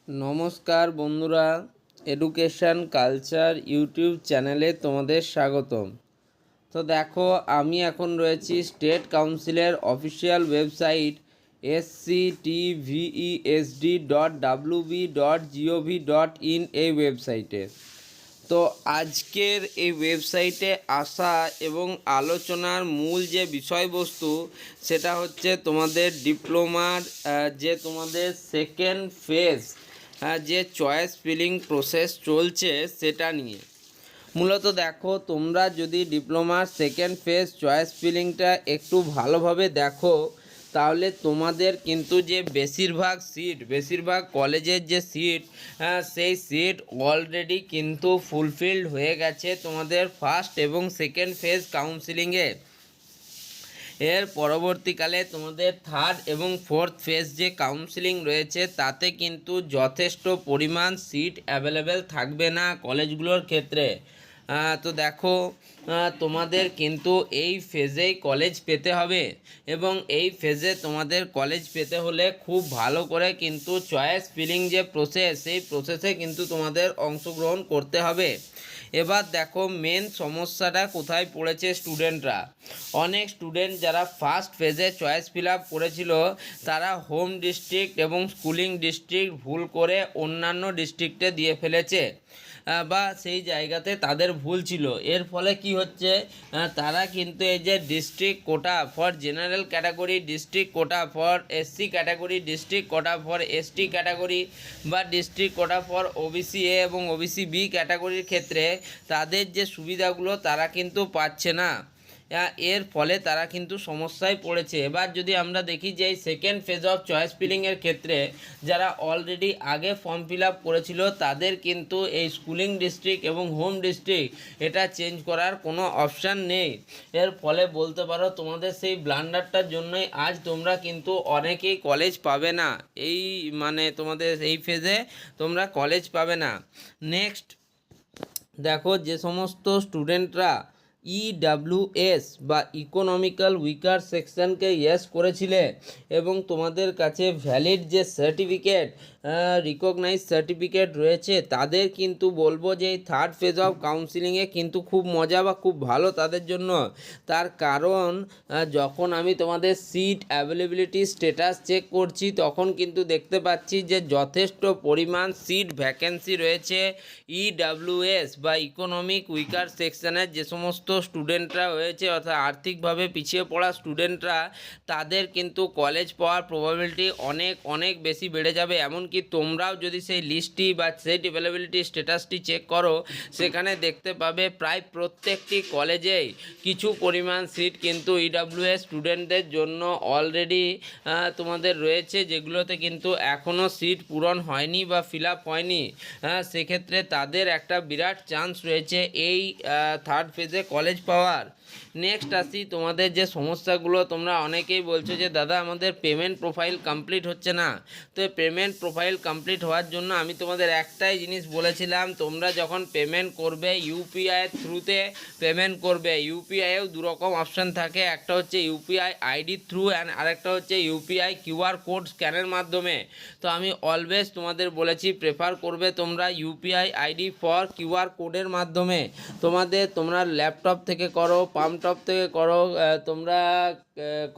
নমস্কার বন্ধুরা, education culture YouTube চ্যানেলে তোমাদের স্বাগতম। তো দেখো, আমি এখন রয়েছি স্টেট কাউন্সিলের অফিসিয়াল ওয়েবসাইট sctvesd.wb.gov.in এই ওয়েবসাইটে। তো আজকের এই ওয়েবসাইটে আসা এবং আলোচনার মূল যে বিষয়বস্তু সেটা হচ্ছে তোমাদের ডিপ্লোমার যে তোমাদের সেকেন্ড ফেজ যে চয়েস ফিলিং প্রসেস চলছে সেটা নিয়ে। মূলত দেখো, তোমরা যদি ডিপ্লোমার সেকেন্ড ফেজ চয়েস ফিলিংটা একটু ভালোভাবে দেখো, তাহলে তোমাদের কিন্তু যে বেশিরভাগ কলেজের যে সিট, সেই সিট অলরেডি কিন্তু ফুলফিলড হয়ে গেছে তোমাদের ফার্স্ট এবং সেকেন্ড ফেজ কাউন্সিলিংয়ে। এর পরবর্তীকালে তোমাদের থার্ড এবং ফোর্থ ফেজ যে কাউন্সিলিং রয়েছে তাতে কিন্তু যথেষ্ট পরিমাণ সিট অ্যাভেলেবেল থাকবে না কলেজগুলোর ক্ষেত্রে। তো দেখো, তোমাদের কিন্তু এই ফেজেই কলেজ পেতে হবে এবং এই ফেজে তোমাদের কলেজ পেতে হলে খুব ভালো করে কিন্তু চয়েস ফিলিং যে প্রসেস, সেই প্রসেসে কিন্তু তোমাদের অংশগ্রহণ করতে হবে। এবার দেখো, মেন সমস্যাটা কোথায় পড়েছে স্টুডেন্টরা। অনেক স্টুডেন্ট যারা ফার্স্ট ফেজে চয়েস ফিল আপ করেছিল তারা হোম ডিস্ট্রিক্ট এবং স্কুলিং ডিস্ট্রিক্ট ভুল করে অন্যান্য ডিস্ট্রিক্টে দিয়ে ফেলেছে, বা সেই জায়গাতে তাদের ভুল ছিল। এর ফলে কি হচ্ছে, তারা কিন্তু এই যে district quota for general category, district quota for SC category, district quota for ST category বা district quota for OBC A এবং ওবিসি বি ক্যাটাগরির ক্ষেত্রে তাদের যে সুবিধাগুলো তারা কিন্তু পাচ্ছে না। এর ফলে তারা কিন্তু সমস্যায় পড়েছে। এবার যদি আমরা দেখি যে এই সেকেন্ড ফেজ অফ চয়েস ফিলিংয়ের ক্ষেত্রে যারা অলরেডি আগে ফর্ম ফিল আপ করেছিল তাদের কিন্তু এই স্কুলিং ডিস্ট্রিক্ট এবং হোম ডিস্ট্রিক্ট এটা চেঞ্জ করার কোনো অপশান নেই। এর ফলে বলতে পারো তোমাদের সেই ব্লান্ডারটার জন্যই আজ তোমরা কিন্তু অনেকেই কলেজ পাবে না। এই মানে তোমাদের এই ফেজে তোমরা কলেজ পাবে না। নেক্সট দেখো, যে সমস্ত স্টুডেন্টরা ইডাব্লিউএস বা ইকোনমিক্যাল উইকার সেকশনকে ইয়েস করেছিলে এবং তোমাদের কাছে ভ্যালিড যে সার্টিফিকেট, রিকগনাইজ সার্টিফিকেট রয়েছে, তাদের কিন্তু বলবো যে এই থার্ড ফেজ অফ কাউন্সিলিংয়ে কিন্তু খুব মজা বা খুব ভালো তাদের জন্য। তার কারণ যখন আমি তোমাদের সিট অ্যাভেলেবিলিটি স্ট্যাটাস চেক করছি তখন কিন্তু দেখতে পাচ্ছি যে যথেষ্ট পরিমাণ সিট ভ্যাকেন্সি রয়েছে ইডাব্লিউএস বা ইকোনমিক উইকার সেকশনের যে সমস্ত স্টুডেন্টরা হয়েছে, অর্থাৎ আর্থিকভাবে পিছিয়ে পড়া স্টুডেন্টরা, তাদের কিন্তু কলেজ পাওয়ার প্রবাবিলিটি অনেক অনেক বেশি বেড়ে যাবে। এমনকি তোমরাও যদি সেই লিস্টটি বা সিট অ্যাভেলেবিলিটি স্ট্যাটাসটি চেক করো, সেখানে দেখতে পাবে প্রায় প্রত্যেকটি কলেজেই কিছু পরিমাণ সিট কিন্তু ইডাব্লিউএস স্টুডেন্টদের জন্য অলরেডি তোমাদের রয়েছে, যেগুলোতে কিন্তু এখনও সিট পূরণ হয়নি বা ফিল আপ হয়নি। সেক্ষেত্রে তাদের একটা বিরাট চান্স রয়েছে এই থার্ড ফেজে কলেজ পাওয়ার। নেক্সট আসি তোমাদের যে সমস্যাগুলো, তোমরা অনেকেই বলছো যে দাদা আমাদের পেমেন্ট প্রোফাইল কমপ্লিট হচ্ছে না। তো পেমেন্ট প্রোফাইল কমপ্লিট হওয়ার জন্য আমি তোমাদের একটাই জিনিস বলেছিলাম, তোমরা যখন পেমেন্ট করবে ইউপিআইয়ের থ্রুতে পেমেন্ট করবে। ইউপিআইয়েও দুরকম অপশান থাকে, একটা হচ্ছে ইউপিআই আইডি থ্রু অ্যান্ড আরেকটা হচ্ছে ইউপিআই কিউআর কোড স্ক্যানের মাধ্যমে। তো আমি অলওয়েজ তোমাদের বলেছি প্রেফার করবে তোমরা ইউপিআই আইডি ফর কিউআর কোডের মাধ্যমে। তোমরা ল্যাপটপ থেকে করো, পাম্পটপ থেকে করো, তোমরা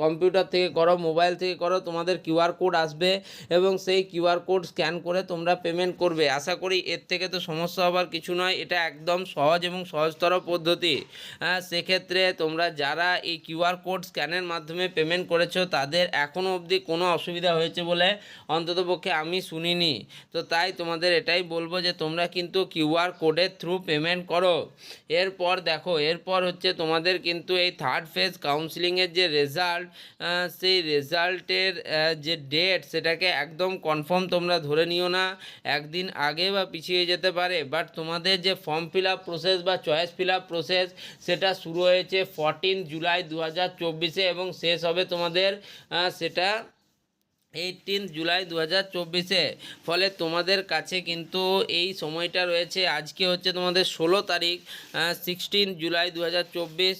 কম্পিউটার থেকে করো, মোবাইল থেকে করো, তোমাদের কিউআর কোড আসবে এবং সেই কিউআর কোড স্ক্যান করে তোমরা পেমেন্ট করবে। আশা করি এর থেকে তো সমস্যা হবার কিছু নয়, এটা একদম সহজ এবং সহজতর পদ্ধতি। সেক্ষেত্রে তোমরা যারা এই কিউআর কোড স্ক্যানের মাধ্যমে পেমেন্ট করেছো তাদের এখনও অবধি কোনো অসুবিধা হয়েছে বলে অন্ততপক্ষে আমি শুনিনি। তো তাই তোমাদের এটাই বলবো যে তোমরা কিন্তু কিউআর কোডের থ্রু পেমেন্ট করো। এরপর দেখো, এরপর হচ্ছে তোমাদের কিন্তু এই থার্ড ফেজ কাউন্সিলিংয়ের যে রেজাল্ট, সেই রেজাল্টের যে ডেট সেটাকে একদম কনফার্ম তোমরা ধরে নিও না, একদিন আগে বা পিছিয়ে যেতে পারে। বাট তোমাদের যে ফর্ম ফিল আপ প্রসেস বা চয়েস ফিল আপ প্রসেস সেটা শুরু হয়েছে 14 জুলাই 2024 এবং শেষ হবে তোমাদের সেটা জুলাই 2024 ফলে তোমাদের কাছে কিন্তু এই সময়টা রয়েছে। আজকে হচ্ছে তোমাদের 16 তারিখ, 16 জুলাই 2024।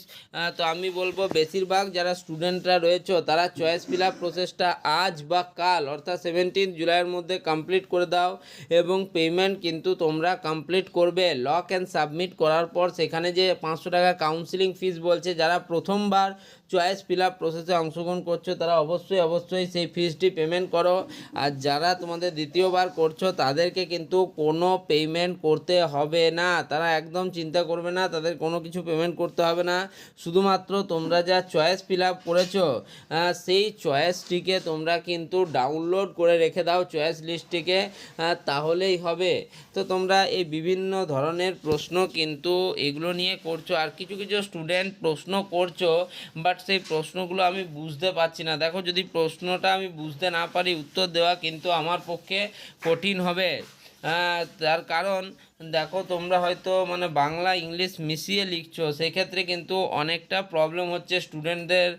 তো আমি বলবো বেশিরভাগ যারা স্টুডেন্টরা রয়েছে তারা চয়েস ফিল আপ প্রসেসটা আজ বা কাল অর্থাৎ 17 জুলাইয়ের মধ্যে কমপ্লিট করে দাও এবং পেমেন্ট কিন্তু তোমরা কমপ্লিট করবে। লক অ্যান্ড সাবমিট করার পর সেখানে যে 500 টাকা কাউন্সিলিং ফিস বলছে, যারা প্রথমবার চয়েস ফিল আপ প্রসেসে অংশগ্রহণ করছো তারা অবশ্যই সেই ফিসটি পেমেন্ট করো। আর যারা তোমাদের দ্বিতীয়বার করছো তাদেরকে কিন্তু কোনো পেমেন্ট করতে হবে না, তারা একদম চিন্তা করবে না, তাদের কোনো কিছু পেমেন্ট করতে হবে না। শুধুমাত্র তোমরা যা চয়েস ফিল আপ করেছো সেই চয়েসটিকে তোমরা কিন্তু ডাউনলোড করে রেখে দাও চয়েস লিস্টটিকে, তাহলেই হবে। তো তোমরা এই বিভিন্ন ধরনের প্রশ্ন কিন্তু এগুলো নিয়ে করছো, আর কিছু কিছু স্টুডেন্ট প্রশ্ন করছো বাট সেই প্রশ্নগুলো আমি বুঝতে পারছি না। দেখো, যদি প্রশ্নটা আমি বুঝতে না পারি উত্তর দেওয়া কিন্তু আমার পক্ষে কঠিন হবে। তার কারণ দেখো, তোমরা হয়তো মানে বাংলা ইংলিশ মিশিয়ে লিখছো, সেক্ষেত্রে কিন্তু অনেকটা প্রবলেম হচ্ছে স্টুডেন্টদের,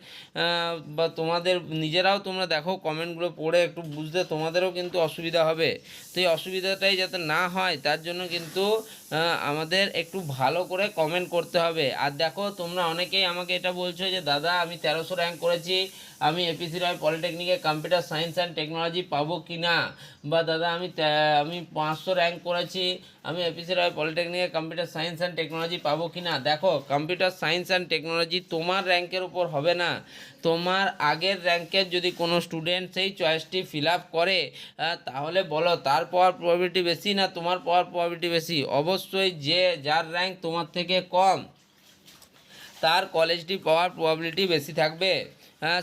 বা তোমাদের নিজেরাও তোমরা দেখো কমেন্টগুলো পড়ে একটু বুঝতে তোমাদেরও কিন্তু অসুবিধা হবে। তো এই অসুবিধাটাই যাতে না হয় তার জন্য কিন্তু আমাদের একটু ভালো করে কমেন্ট করতে হবে। আর দেখো, তোমরা অনেকেই আমাকে এটা বলছো যে দাদা আমি 1300 র্যাঙ্ক করেছি, আমি এপিসি রয় পলিটেকনিকে কম্পিউটার সায়েন্স অ্যান্ড টেকনোলজি পাবো কি না, বা দাদা আমি 500 র্যাঙ্ক করেছি, আমি এপিসি রয় পলিটেকনিকে কম্পিউটার সায়েন্স অ্যান্ড টেকনোলজি পাবো কি না। দেখো, কম্পিউটার সায়েন্স অ্যান্ড টেকনোলজি তোমার র্যাঙ্কের উপর হবে না। তোমার আগের র্যাঙ্কের যদি কোনো স্টুডেন্ট সেই চয়েসটি ফিল আপ করে তাহলে বলো তার পাওয়ার প্রবাবিলিটি বেশি না তোমার পাওয়ার প্রবাবিলিটি বেশি। অবশ্যই যার র্যাঙ্ক তোমার থেকে কম তার কলেজটি পাওয়ার প্রবাবিলিটি বেশি থাকবে।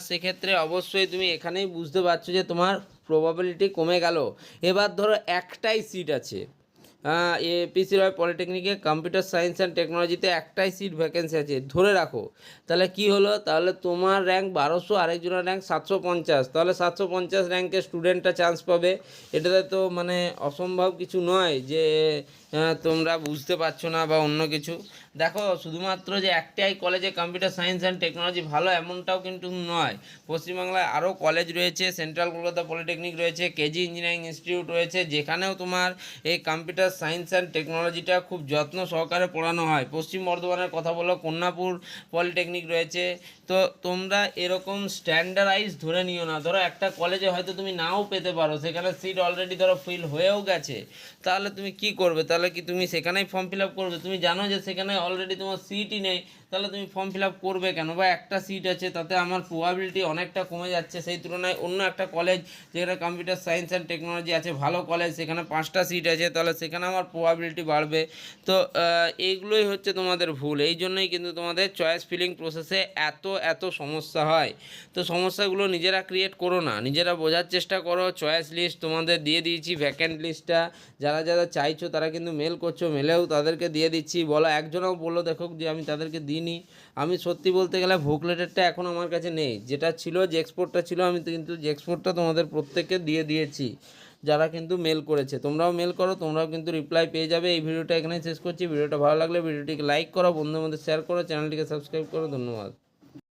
সেক্ষেত্রে অবশ্যই তুমি এখানেই বুঝতে পারছো যে তোমার প্রবাবিলিটি কমে গেল। এবার ধরো একটাই সিট আছে, এপিসি রয় পলিটেকনিকে কম্পিউটার সায়েন্স অ্যান্ড টেকনোলজিতে একটাই সিট ভ্যাকেন্সি আছে ধরে রাখো, তাহলে কি হলো, তাহলে তোমার র্যাঙ্ক 1200, আরেকজনের র্যাঙ্ক 750, তাহলে 750 র্যাঙ্কের স্টুডেন্টটা চান্স পাবে। এটাতে তো মানে অসম্ভব কিছু নয় যে তোমরা বুঝতে পারছো না বা অন্য কিছু। দেখো, শুধুমাত্র যে একটাই কলেজে কম্পিউটার সায়েন্স অ্যান্ড টেকনোলজি ভালো এমনটাও কিন্তু নয়। পশ্চিমবাংলায় আরও কলেজ রয়েছে, সেন্ট্রাল কলকাতা পলিটেকনিক রয়েছে, কেজি ইঞ্জিনিয়ারিং ইনস্টিটিউট রয়েছে, যেখানেও তোমার এই কম্পিউটার সায়েন্স অ্যান্ড টেকনোলজিটা খুব যত্ন সহকারে পড়ানো হয়। পশ্চিম বর্ধমানের কথা বলো, কন্যাপুর পলিটেকনিক রয়েছে। তো তোমরা এরকম স্ট্যান্ডার্ডাইজ ধরে নিও না। ধরো একটা কলেজে হয়তো তুমি নাও পেতে পারো, সেখানে সিট অলরেডি ধরো ফিল হয়েও গেছে, তাহলে তুমি কি করবে? তাহলে কি তুমি সেখানেই ফর্ম ফিল আপ করবে? তুমি জানো যে সেখানে অলরেডি তোমার সিটই নেই, তাহলে তুমি ফর্ম ফিল আপ করবে কেন? বা একটা সিট আছে, তাতে আমার প্রবাবিলিটি অনেকটা কমে যাচ্ছে, সেই তুলনায় অন্য একটা কলেজ যেখানে কম্পিউটার সায়েন্স অ্যান্ড টেকনোলজি আছে, ভালো কলেজ, সেখানে 5টা সিট আছে, তাহলে সেখানে আমার প্রবাবিলিটি বাড়বে। তো এইগুলোই হচ্ছে তোমাদের ভুল। এই জন্যই কিন্তু তোমাদের চয়েস ফিলিং প্রসেসে এত সমস্যা হয়। তো সমস্যাগুলো নিজেরা ক্রিয়েট করো না, নিজেরা বোঝার চেষ্টা করো। চয়েস লিস্ট তোমাদের দিয়ে দিয়েছি, ভ্যাকেন্ট লিস্টটা যারা যারা চাইছো তারা কিন্তু মেল করছো, মেলেও তাদেরকে দিয়ে দিচ্ছি। বলো, একজনও বললো দেখো যে আমি তাদেরকে দিইনি। আমি সত্যি বলতে গেলে ভোক লেটারটা এখন আমার কাছে নেই, যেটা ছিল যে এক্সপোর্টটা ছিল, আমি তো কিন্তু যে এক্সপোর্টটা তোমাদের প্রত্যেককে দিয়ে দিয়েছি যারা কিন্তু মেল করেছে। তোমরাও মেল করো, তোমরাও কিন্তু রিপ্লাই পেয়ে যাবে। এই ভিডিওটা এখানেই শেষ করছি। ভিডিওটা ভালো লাগলে ভিডিওটিকে লাইক করো, বন্ধুদের মধ্যে শেয়ার করো, চ্যানেলটিকে সাবস্ক্রাইব করো। ধন্যবাদ।